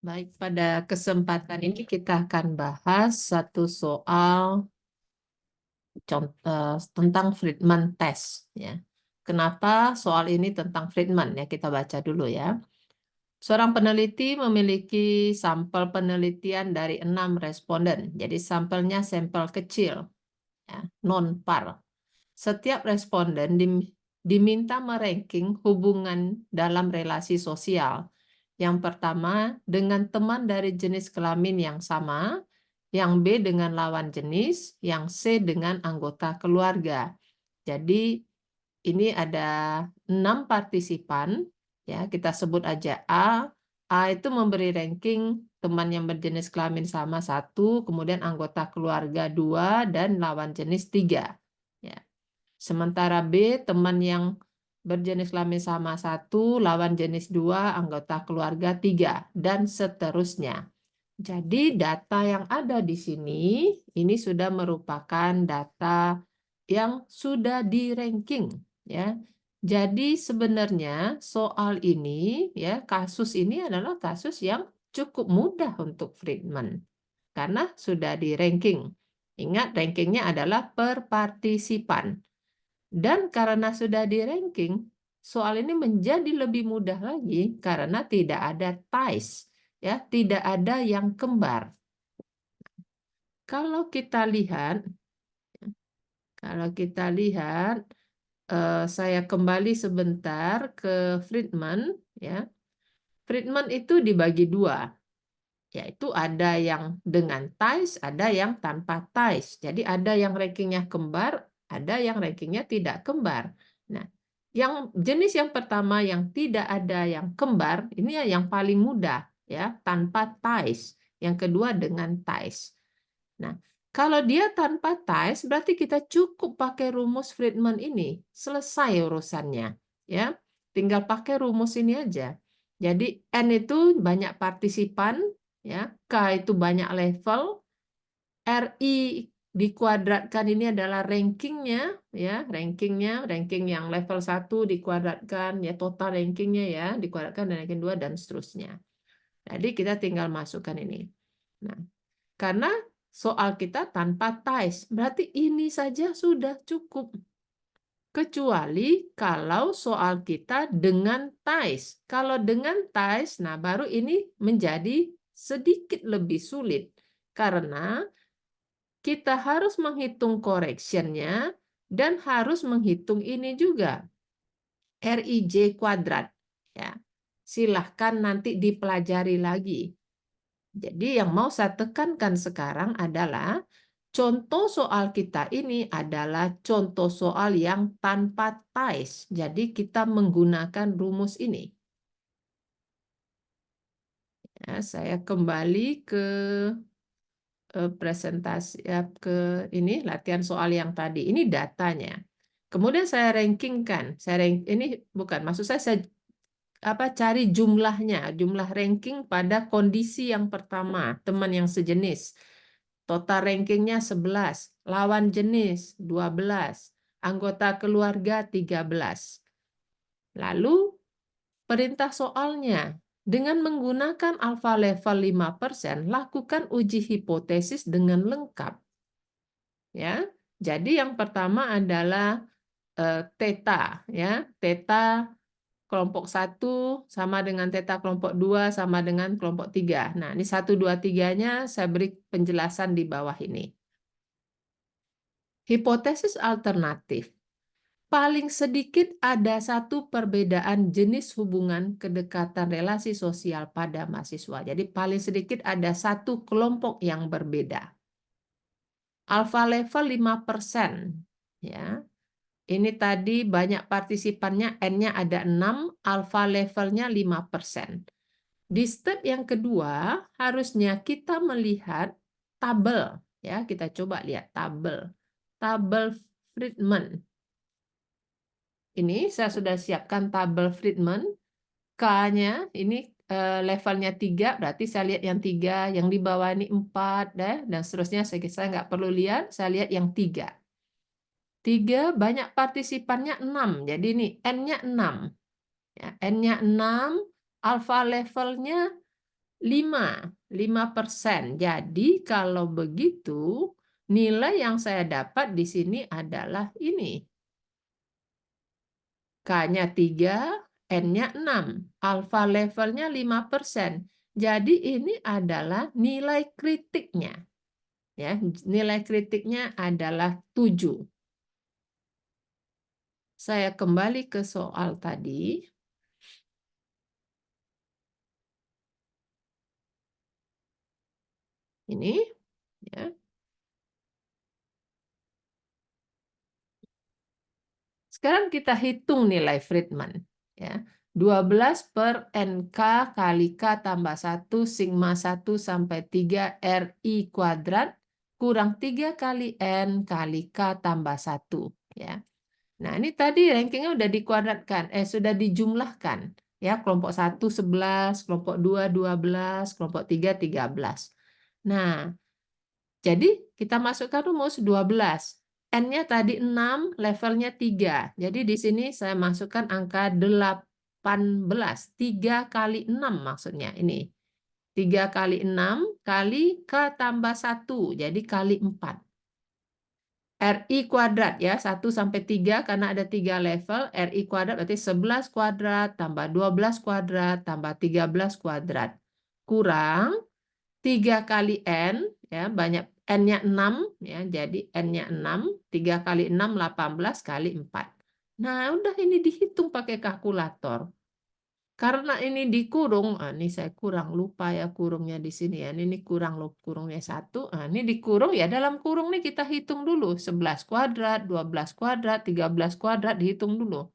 Baik, pada kesempatan ini kita akan bahas satu soal tentang Friedman test ya. Kenapa soal ini tentang Friedman ya? Kita baca dulu ya. Seorang peneliti memiliki sampel penelitian dari 6 responden. Jadi sampelnya sampel kecil ya, non-par. Setiap responden diminta meranking hubungan dalam relasi sosial. Yang pertama, dengan teman dari jenis kelamin yang sama, yang B dengan lawan jenis, yang C dengan anggota keluarga. Jadi ini ada 6 partisipan, ya kita sebut aja A. A itu memberi ranking teman yang berjenis kelamin sama 1, kemudian anggota keluarga 2, dan lawan jenis 3. Ya. Sementara B, teman yang berjenis kelamin sama 1, lawan jenis 2, anggota keluarga 3, dan seterusnya. Jadi data yang ada di sini, ini sudah merupakan data yang sudah di-ranking. Ya. Jadi sebenarnya soal ini, ya kasus ini adalah kasus yang cukup mudah untuk Friedman. Karena sudah di-ranking. Ingat, rankingnya adalah per partisipan. Dan karena sudah di-ranking, soal ini menjadi lebih mudah lagi karena tidak ada ties, ya, tidak ada yang kembar. Kalau kita lihat, saya kembali sebentar ke Friedman, ya. Friedman itu dibagi 2, yaitu ada yang dengan ties, ada yang tanpa ties. Jadi ada yang rankingnya kembar, ada yang rankingnya tidak kembar. Nah, yang jenis yang pertama yang tidak ada yang kembar, ini yang paling mudah, ya, tanpa ties. Yang kedua dengan ties. Nah, kalau dia tanpa ties, berarti kita cukup pakai rumus Friedman ini. Selesai urusannya. Ya, tinggal pakai rumus ini aja. Jadi, N itu banyak partisipan, ya, K itu banyak level, RI dikuadratkan ini adalah rankingnya, ya, ranking yang level 1 dikuadratkan, ya, total rankingnya ya, dikuadratkan dan ranking 2 dan seterusnya. Jadi kita tinggal masukkan ini. Nah, karena soal kita tanpa ties, berarti ini saja sudah cukup. Kecuali kalau soal kita dengan ties. Kalau dengan ties, nah baru ini menjadi sedikit lebih sulit. Karena kita harus menghitung correction-nya dan harus menghitung ini juga. RIJ kuadrat. Ya. Silahkan nanti dipelajari lagi. Jadi yang mau saya tekankan sekarang adalah contoh soal kita ini adalah contoh soal yang tanpa ties. Jadi kita menggunakan rumus ini. Ya, saya kembali ke presentasi ya, ke ini latihan soal yang tadi. Ini datanya. Kemudian saya rankingkan. Ini bukan maksud saya cari jumlahnya, jumlah ranking pada kondisi yang pertama, teman yang sejenis. Total rankingnya 11, lawan jenis 12, anggota keluarga 13. Lalu perintah soalnya, dengan menggunakan alfa level 5%, lakukan uji hipotesis dengan lengkap. Ya. Jadi yang pertama adalah theta, ya. Theta kelompok 1 sama dengan theta kelompok 2 sama dengan kelompok 3. Nah, ini 1, 2, 3-nya saya beri penjelasan di bawah ini. Hipotesis alternatif. Paling sedikit ada satu perbedaan jenis hubungan kedekatan relasi sosial pada mahasiswa. Jadi paling sedikit ada satu kelompok yang berbeda. Alfa level 5%. Ya. Ini tadi banyak partisipannya, N-nya ada 6, alfa levelnya 5%. Di step yang kedua, harusnya kita melihat tabel. Ya, kita coba lihat tabel. Tabel Friedman. Ini saya sudah siapkan tabel Friedman. K-nya ini levelnya 3, berarti saya lihat yang 3, yang di bawah ini 4, dan seterusnya saya nggak perlu lihat, saya lihat yang 3. 3 banyak partisipannya 6, jadi ini N-nya 6. Ya, N-nya 6, alfa levelnya 5%. Jadi kalau begitu, nilai yang saya dapat di sini adalah ini. K-nya 3, N-nya 6. Alfa levelnya 5%. Jadi ini adalah nilai kritiknya. Ya, nilai kritiknya adalah 7. Saya kembali ke soal tadi. Ini, ya. Sekarang kita hitung nilai Friedman. Ya. 12 per NK kali K tambah 1 sigma 1 sampai 3 RI kuadrat kurang 3 kali N kali K tambah 1. Ya. Nah, ini tadi rankingnya udah dikuadratkan, sudah dijumlahkan. Ya, kelompok 1 11, kelompok 2 12, kelompok 3 13. Nah, jadi kita masukkan rumus 12. N-nya tadi 6, levelnya 3. Jadi di sini saya masukkan angka 18. 3 kali 6 maksudnya ini. 3 kali 6 kali K tambah 1. Jadi kali 4. RI kuadrat ya, 1 sampai 3 karena ada 3 level. RI kuadrat berarti 11 kuadrat tambah 12 kuadrat tambah 13 kuadrat. Kurang 3 kali N, ya banyak N-nya 6, ya, jadi N-nya 6, 3 kali 6, 18 kali 4. Nah, udah ini dihitung pakai kalkulator. Karena ini dikurung, ini saya kurang lupa ya kurungnya di sini ya. Ini kurang kurungnya 1. Ini dikurung ya dalam kurung nih kita hitung dulu. 11 kuadrat, 12 kuadrat, 13 kuadrat dihitung dulu.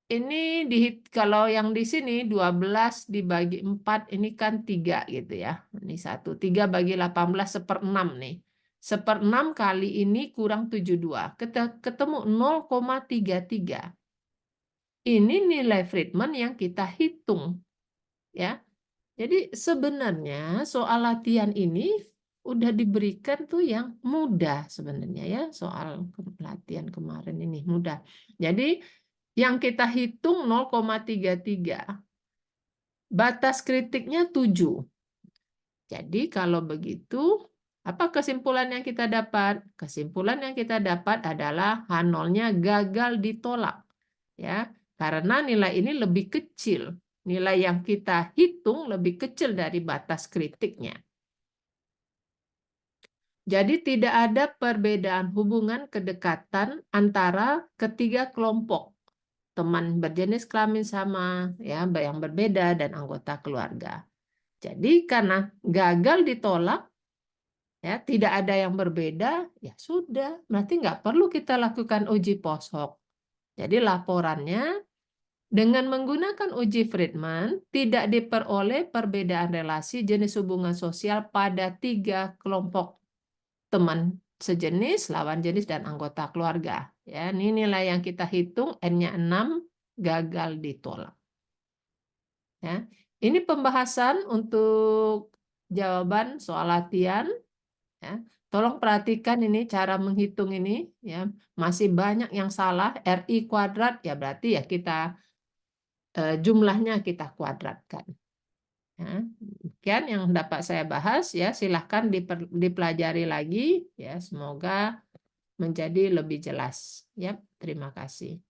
Ini kalau yang di sini 12 dibagi 4 ini kan 3 gitu ya. Ini 1. 3 bagi 18 1/6 nih. 1/6 kali ini kurang 72. Ketemu 0,33. Ini nilai Friedman yang kita hitung. Ya. Jadi sebenarnya soal latihan ini udah diberikan tuh yang mudah sebenarnya ya. Soal latihan kemarin ini mudah. Jadi yang kita hitung 0,33. Batas kritiknya 7. Jadi kalau begitu, apa kesimpulan yang kita dapat? Kesimpulan yang kita dapat adalah H0-nya gagal ditolak. Ya, karena nilai ini lebih kecil. Nilai yang kita hitung lebih kecil dari batas kritiknya. Jadi tidak ada perbedaan hubungan kedekatan antara ketiga kelompok teman berjenis kelamin sama, ya, yang berbeda dan anggota keluarga. Jadi karena gagal ditolak, ya, tidak ada yang berbeda, ya sudah, berarti nggak perlu kita lakukan uji post hoc. Jadi laporannya dengan menggunakan uji Friedman tidak diperoleh perbedaan relasi jenis hubungan sosial pada 3 kelompok teman sejenis, lawan jenis, dan anggota keluarga. Ya, ini nilai yang kita hitung, N-nya 6, gagal ditolak. Ya. Ini pembahasan untuk jawaban soal latihan. Ya. Tolong perhatikan ini cara menghitung ini. Ya. Masih banyak yang salah. RI kuadrat, ya berarti ya kita jumlahnya kita kuadratkan. Ya. Demikian yang dapat saya bahas. Ya, silahkan dipelajari lagi. Ya, semoga menjadi lebih jelas. Ya, terima kasih.